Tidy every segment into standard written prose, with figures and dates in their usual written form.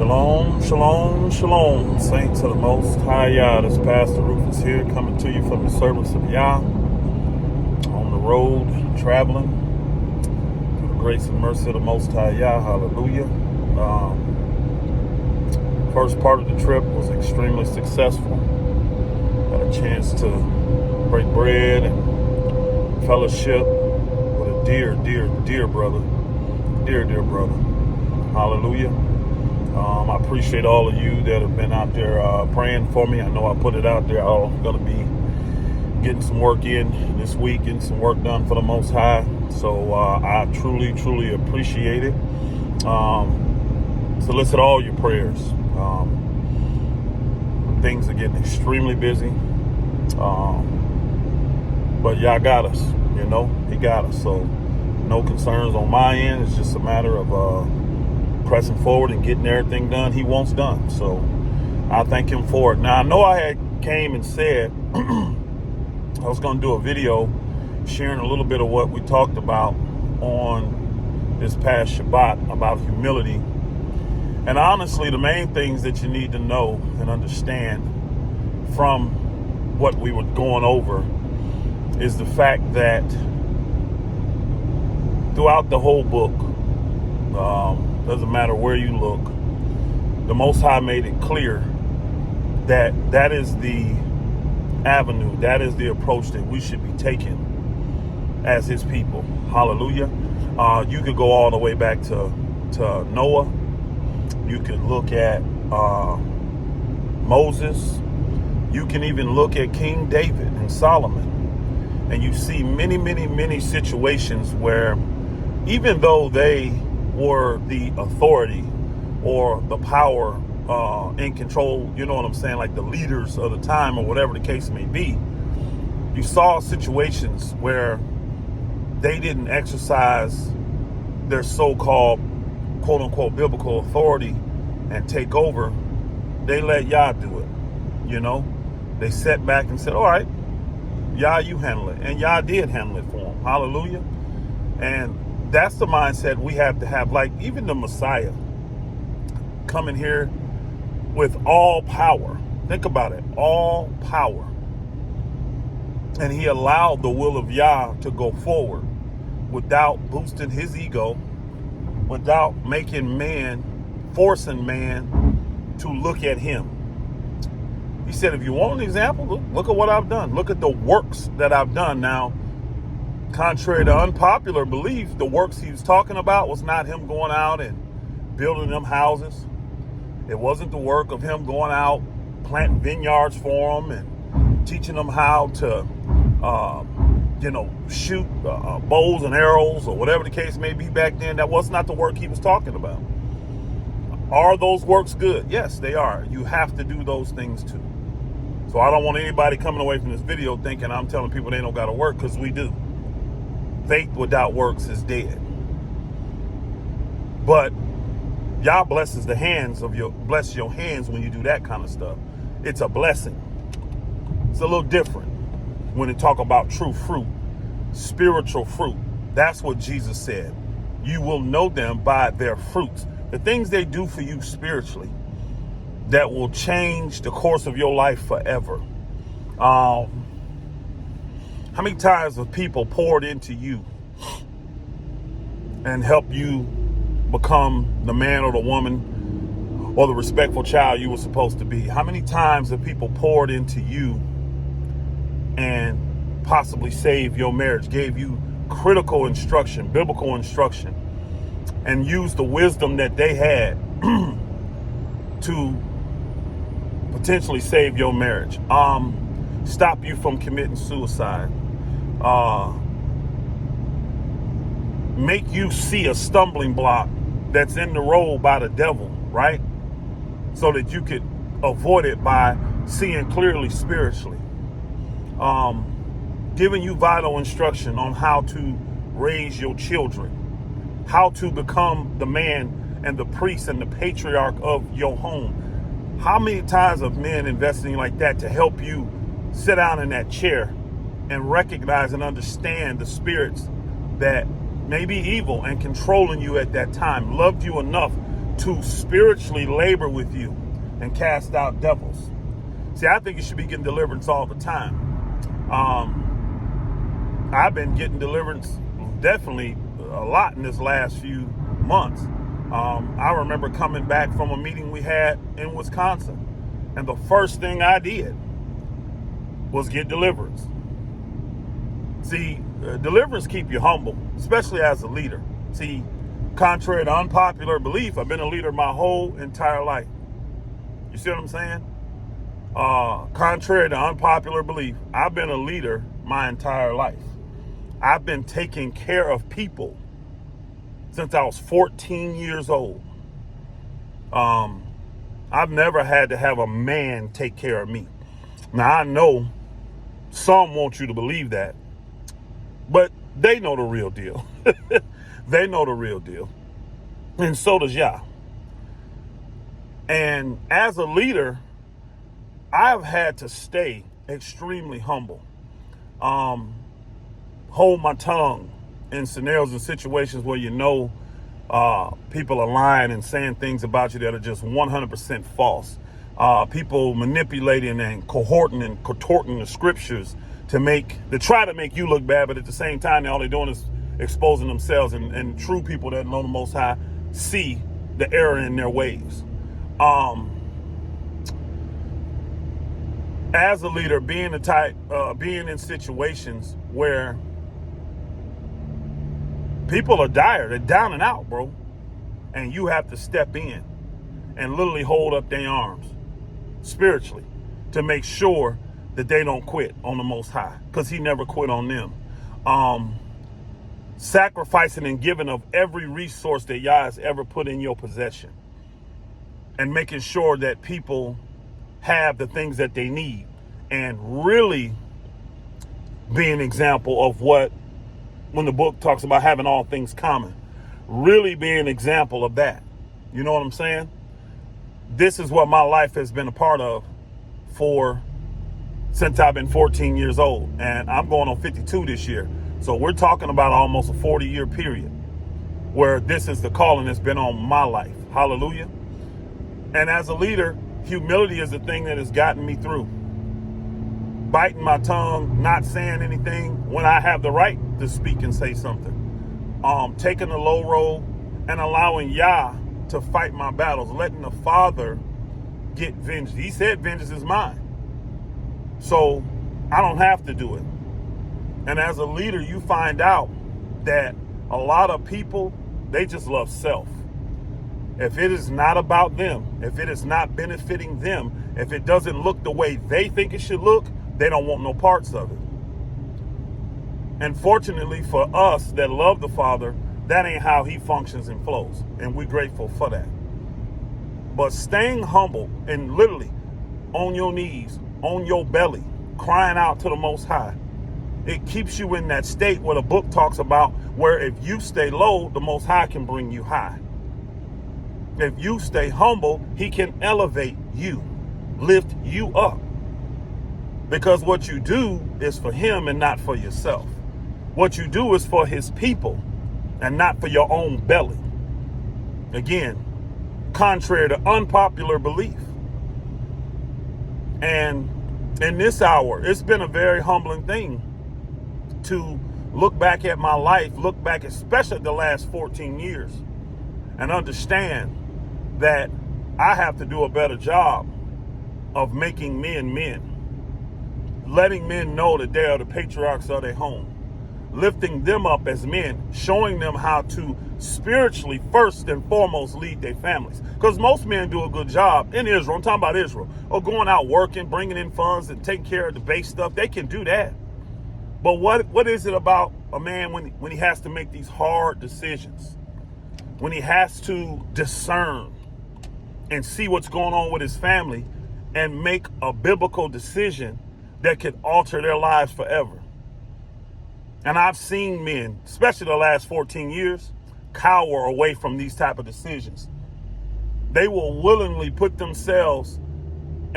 Shalom, shalom, shalom, saints of the Most High Yah. This Pastor Rufus here, coming to you from the service of Yah, on the road, traveling, through the grace and mercy of the Most High Yah, hallelujah. First part of the trip was extremely successful. Had a chance to break bread and fellowship with a dear brother, dear brother, hallelujah. I appreciate all of you that have been out there praying for me. I know I put it out there. I'm going to be getting some work in this week, getting some work done for the Most High. So I truly appreciate it. Solicit all your prayers. Things are getting extremely busy. But Yah got us, He got us. So no concerns on my end. It's just a matter of pressing forward and getting everything done he wants done. So I thank him for it. Now, I know I had came and said I was going to do a video sharing a little bit of what we talked about on this past Shabbat about humility. And honestly, the main things that you need to know and understand from what we were going over is the fact that throughout the whole book, doesn't matter where you look, the Most High made it clear that that is the avenue, that is the approach that we should be taking as his people. Hallelujah. You could go all the way back to Noah. You could look at Moses. You can even look at King David and Solomon. And you see many situations where even though they were the authority or the power in control, you know what I'm saying, like the leaders of the time or whatever the case may be, you saw situations where they didn't exercise their so-called quote-unquote biblical authority and take over. They let Yah do it. They sat back and said, all right, Yah, you handle it. And Yah did handle it for them. Hallelujah. And that's the mindset we have to have. Like even the Messiah coming here with all power. Think about it, all power. And he allowed the will of Yah to go forward without boosting his ego, without forcing man to look at him. He said, if you want an example, look at what I've done. Look at the works that I've done. Now, contrary to unpopular belief, the works he was talking about was not him going out and building them houses. It wasn't the work of him going out, planting vineyards for them and teaching them how to, shoot bows and arrows or whatever the case may be back then. That was not the work he was talking about. Are those works good? Yes, they are. You have to do those things too. So I don't want anybody coming away from this video thinking I'm telling people they don't got to work, because we do. Faith without works is dead. But Yah blesses bless your hands when you do that kind of stuff. It's a blessing. It's a little different when they talk about true fruit, spiritual fruit. That's what Jesus said. You will know them by their fruits. The things they do for you spiritually that will change the course of your life forever. How many times have people poured into you and helped you become the man or the woman or the respectful child you were supposed to be? How many times have people poured into you and possibly saved your marriage, gave you critical instruction, biblical instruction, and used the wisdom that they had to potentially save your marriage, stop you from committing suicide, make you see a stumbling block that's in the road by the devil, right? So that you could avoid it by seeing clearly spiritually. Giving you vital instruction on how to raise your children, how to become the man and the priest and the patriarch of your home. How many times have men investing like that to help you sit down in that chair and recognize and understand the spirits that may be evil and controlling you at that time, loved you enough to spiritually labor with you and cast out devils. See, I think you should be getting deliverance all the time. I've been getting deliverance definitely a lot in this last few months. I remember coming back from a meeting we had in Wisconsin, and the first thing I did was get deliverance. See, deliverance keep you humble, especially as a leader. See, contrary to unpopular belief, I've been a leader my whole entire life. You see what I'm saying? Contrary to unpopular belief, I've been a leader my entire life. I've been taking care of people since I was 14 years old. I've never had to have a man take care of me. Now, I know some want you to believe that, but they know the real deal. They know the real deal. And so does Yah. And as a leader, I've had to stay extremely humble. Hold my tongue in scenarios and situations where you know people are lying and saying things about you that are just 100% false. People manipulating and contorting the scriptures to try to make you look bad, but at the same time, all they're doing is exposing themselves, and true people that know the Most High see the error in their ways. As a leader, being in situations where people are dire, they're down and out, bro, and you have to step in and literally hold up their arms spiritually to make sure that they don't quit on the Most High, because He never quit on them. Sacrificing and giving of every resource that Yah has ever put in your possession, and making sure that people have the things that they need, and really be an example of when the book talks about having all things common, really be an example of that. You know what I'm saying? This is what my life has been a part of since I've been 14 years old, and I'm going on 52 this year. So we're talking about almost a 40-year period where this is the calling that's been on my life. Hallelujah. And as a leader, humility is the thing that has gotten me through. Biting my tongue, not saying anything when I have the right to speak and say something. Taking the low road and allowing Yah to fight my battles, letting the Father get vengeance. He said vengeance is mine. So I don't have to do it. And as a leader, you find out that a lot of people, they just love self. If it is not about them, if it is not benefiting them, if it doesn't look the way they think it should look, they don't want no parts of it. And fortunately for us that love the Father, that ain't how He functions and flows. And we're grateful for that. But staying humble and literally on your knees, on your belly, crying out to the Most High, it keeps you in that state where the book talks about, where if you stay low, the Most High can bring you high. If you stay humble, He can elevate you, lift you up. Because what you do is for Him and not for yourself. What you do is for His people and not for your own belly. Again, contrary to unpopular belief. And in this hour, it's been a very humbling thing to look back at my life, look back especially the last 14 years, and understand that I have to do a better job of making men, letting men know that they are the patriarchs of their home, lifting them up as men, showing them how to spiritually first and foremost lead their families. Because most men do a good job in Israel, I'm talking about Israel, or going out working, bringing in funds and taking care of the base stuff. They can do that. But what is it about a man when he has to make these hard decisions, when he has to discern and see what's going on with his family and make a biblical decision that could alter their lives forever? And I've seen men, especially the last 14 years, cower away from these type of decisions. They will willingly put themselves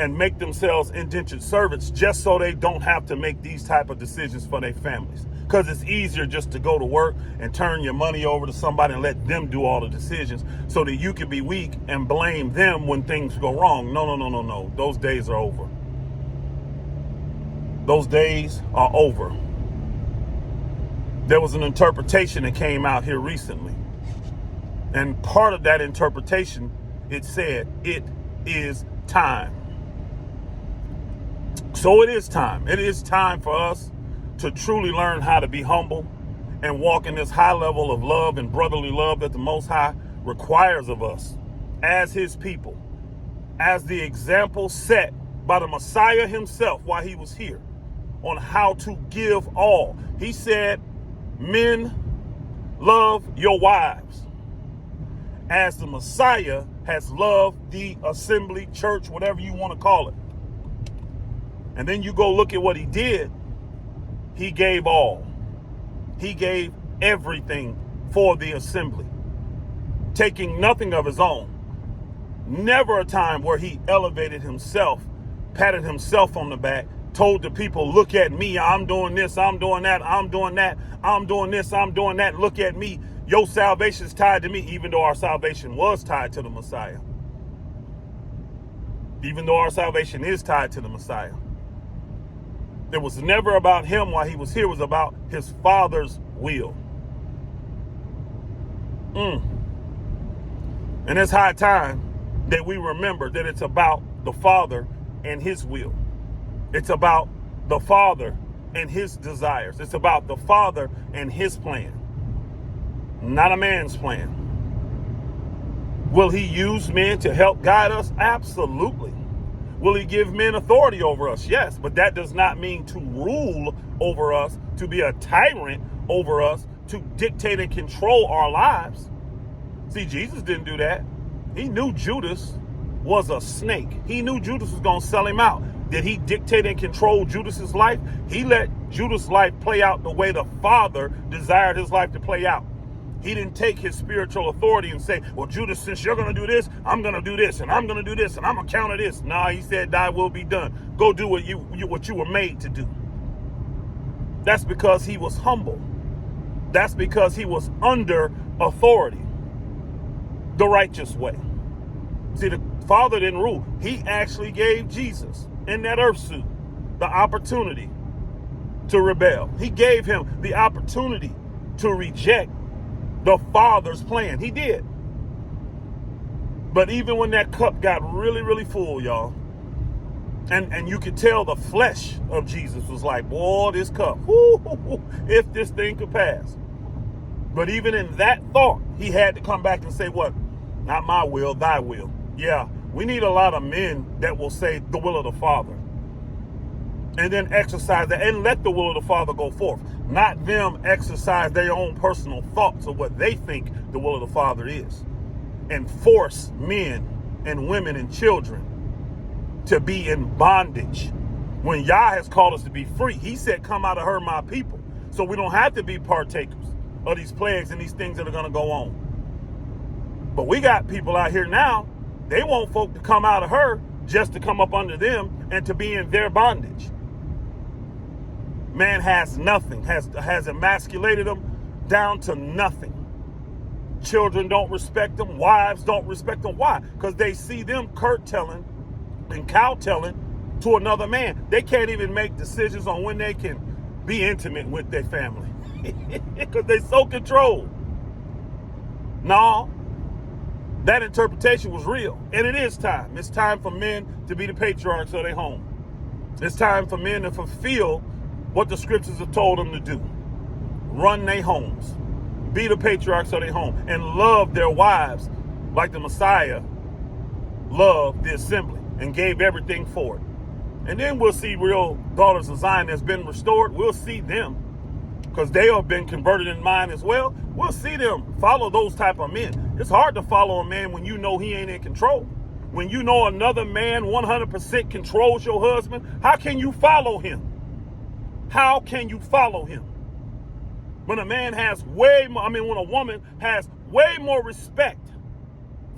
and make themselves indentured servants just so they don't have to make these type of decisions for their families. because it's easier just to go to work and turn your money over to somebody and let them do all the decisions so that you can be weak and blame them when things go wrong. No, no, no, no, no. Those days are over. Those days are over. There was an interpretation that came out here recently. And part of that interpretation, it said, it is time. So it is time. It is time for us to truly learn how to be humble and walk in this high level of love and brotherly love that the Most High requires of us as his people, as the example set by the Messiah himself while he was here on how to give all. He said, men, love your wives as the Messiah has loved the assembly, church, whatever you want to call it. And then you go look at what he did. He gave all. He gave everything for the assembly, taking nothing of his own. Never a time where he elevated himself, patted himself on the back, told the people, look at me, I'm doing this, I'm doing that, I'm doing that, I'm doing this, I'm doing that, look at me. Your salvation is tied to me, even though our salvation was tied to the Messiah. Even though our salvation is tied to the Messiah. It was never about him while he was here. It was about his Father's will. And it's high time that we remember that it's about the Father and his will. It's about the Father and his desires. It's about the Father and his plan, not a man's plan. Will he use men to help guide us? Absolutely. Will he give men authority over us? Yes, but that does not mean to rule over us, to be a tyrant over us, to dictate and control our lives. See, Jesus didn't do that. He knew Judas was a snake. He knew Judas was going to sell him out. Did he dictate and control Judas's life? He let Judas' life play out the way the Father desired his life to play out. He didn't take his spiritual authority and say, well, Judas, since you're going to do this, I'm going to do this, and I'm going to do this, and I'm going to counter this. Nah, he said, thy will be done. Go do what you were made to do. That's because he was humble. That's because he was under authority, the righteous way. See, the Father didn't rule. He actually gave Jesus in that earth suit the opportunity to rebel. He gave him the opportunity to reject the Father's plan. He did. But even when that cup got really, really full, y'all, and you could tell the flesh of Jesus was like, boy, this cup, if this thing could pass. But even in that thought, he had to come back and say, what? Not my will, thy will. Yeah, we need a lot of men that will say the will of the Father. And then exercise that and let the will of the Father go forth. Not them exercise their own personal thoughts of what they think the will of the Father is. And force men and women and children to be in bondage. When Yah has called us to be free, he said, come out of her, my people. So we don't have to be partakers of these plagues and these things that are going to go on. But we got people out here now, they want folk to come out of her just to come up under them and to be in their bondage. Man has nothing, has emasculated them down to nothing. Children don't respect them. Wives don't respect them. Why? Because they see them curtailing and cowtelling to another man. They can't even make decisions on when they can be intimate with their family because they're so controlled. No, that interpretation was real. And it is time. It's time for men to be the patriarchs of their home. It's time for men to fulfill what the scriptures have told them to do. Run their homes. Be the patriarchs of their home. And love their wives like the Messiah loved the assembly and gave everything for it. And then we'll see real daughters of Zion that's been restored. We'll see them because they have been converted in mind as well. We'll see them follow those type of men. It's hard to follow a man when you know he ain't in control. When you know another man 100% controls your husband, how can you follow him? How can you follow him? When a man has when a woman has way more respect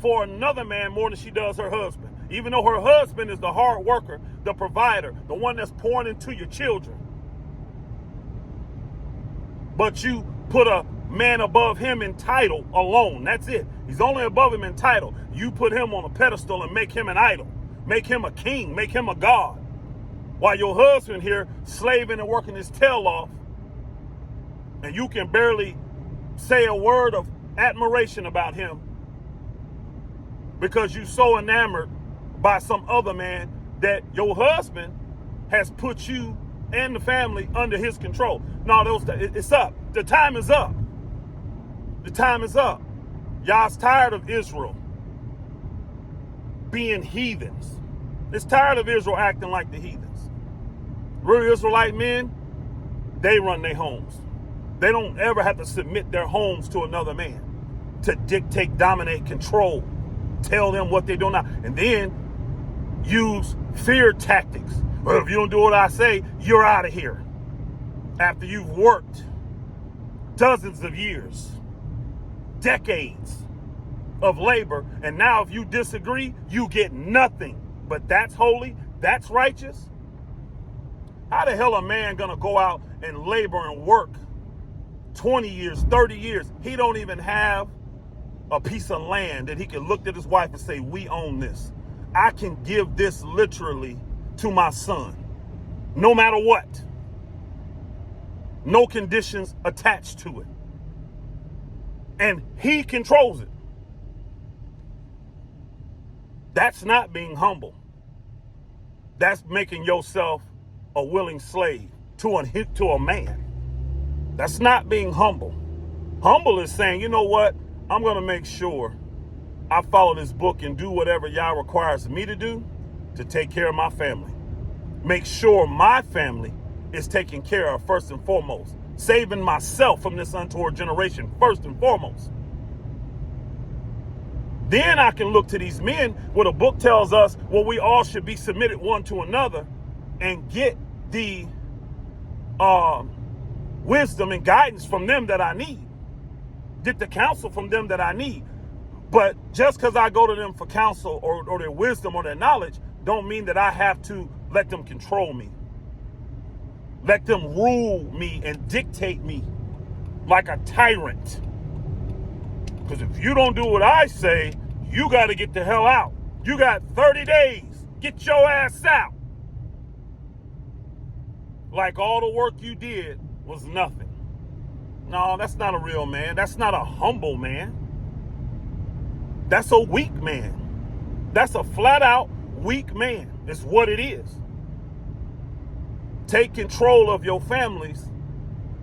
for another man more than she does her husband. Even though her husband is the hard worker, the provider, the one that's pouring into your children. but you put a man above him in title alone. That's it. He's only above him in title. You put him on a pedestal and make him an idol. Make him a king. Make him a god. While your husband here slaving and working his tail off, and you can barely say a word of admiration about him because you're so enamored by some other man that your husband has put you and the family under his control. No, it's up. The time is up. The time is up. Y'all's tired of Israel being heathens. It's tired of Israel acting like the heathens. Real Israelite men, they run their homes. They don't ever have to submit their homes to another man to dictate, dominate, control, tell them what they're doing now, and then use fear tactics. Well, if you don't do what I say, you're out of here. After you've worked dozens of years, decades of labor, and now if you disagree, you get nothing. But that's holy, that's righteous. How the hell a man gonna go out and labor and work 20 years, 30 years? He don't even have a piece of land that he can look at his wife and say, we own this. I can give this literally to my son, no matter what. No conditions attached to it. And he controls it. That's not being humble. That's making yourself a willing slave to a man. That's not being humble. Humble is saying, you know what? I'm going to make sure I follow this book and do whatever Yah requires me to do to take care of my family. Make sure my family is taken care of first and foremost. Saving myself from this untoward generation first and foremost. Then I can look to these men where the book tells us, well, we all should be submitted one to another and get the wisdom and guidance from them that I need. Get the counsel from them that I need. But just because I go to them for counsel or their wisdom or their knowledge, don't mean that I have to let them control me. Let them rule me and dictate me like a tyrant. Because if you don't do what I say, you got to get the hell out. You got 30 days. Get your ass out. Like all the work you did was nothing. No, that's not a real man. That's not a humble man. That's a weak man. That's a flat out weak man. It's what it is. Take control of your families.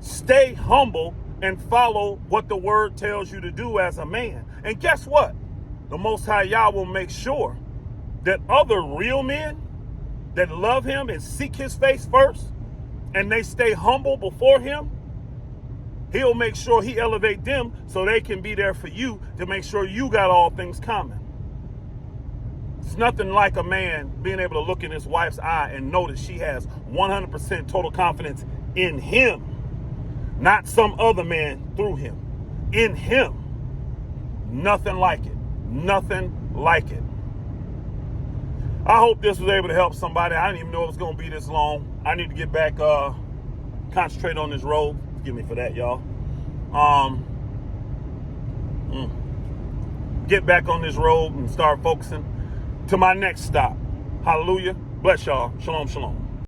Stay humble and follow what the word tells you to do as a man. And guess what? The Most High Yah will make sure that other real men that love him and seek his face first, and they stay humble before him, he'll make sure he elevate them so they can be there for you to make sure you got all things common. It's nothing like a man being able to look in his wife's eye and know that she has 100% total confidence in him, not some other man through him. In him. Nothing like it. Nothing like it. I hope this was able to help somebody. I didn't even know it was going to be this long. I need to get back, concentrate on this road. Forgive me for that, y'all. Get back on this road and start focusing to my next stop. Hallelujah. Bless y'all. Shalom, shalom.